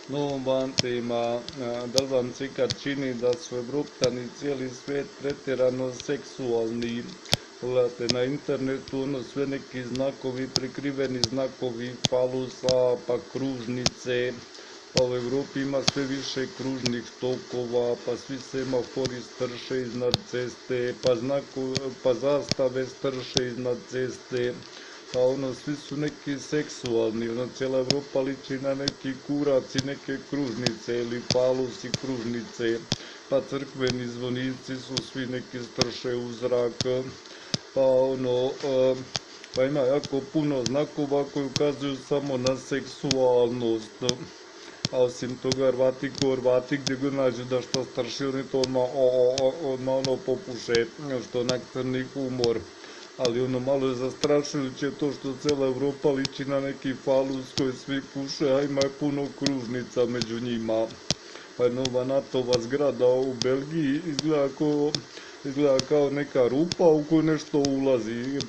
No, van tema, da li vam se ikad čini da su Evropa i cijeli svijet pretjerano seksualni? Gledate na internetu, sve neki znakovi, prikriveni znakovi falusa, pa kružnice, pa u Evropi ima sve više kružnih tokova, pa svi semafori strše iznad ceste, pa zastave strše iznad ceste, pa svi su neki seksualni, cijela Evropa liči na neki kurac i neke kružnice ili falus i kružnice, pa crkveni zvonici su svi neki strše u zrak, pa pa ima jako puno znakova koji ukazuju samo na seksualnost. A osim toga Hrvati gdje god nađu da što strši, oni to odmah popuše, što onak crni humor. Ali malo je zastrašujuće to što cijela Evropa liči na neki falus koji svi kuše, a ima je puno kružnica među njima. Pa je nova NATO-va zgrada u Belgiji izgleda kao neka rupa u koju nešto ulazi.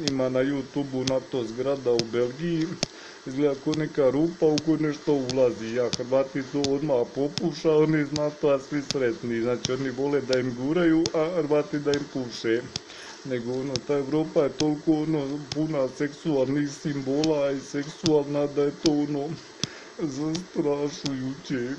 Ima na YouTube-u NATO zgrada u Belgiji, izgleda kao neka rupa u koju nešto ulazi. A Hrvati to odmah popuša, oni iz NATO-a svi sretni. Znači oni vole da im guraju, a Hrvati da im puše. Nego ta Evropa je toliko puna seksualnih simbola i seksualna da je to zastrašujuće.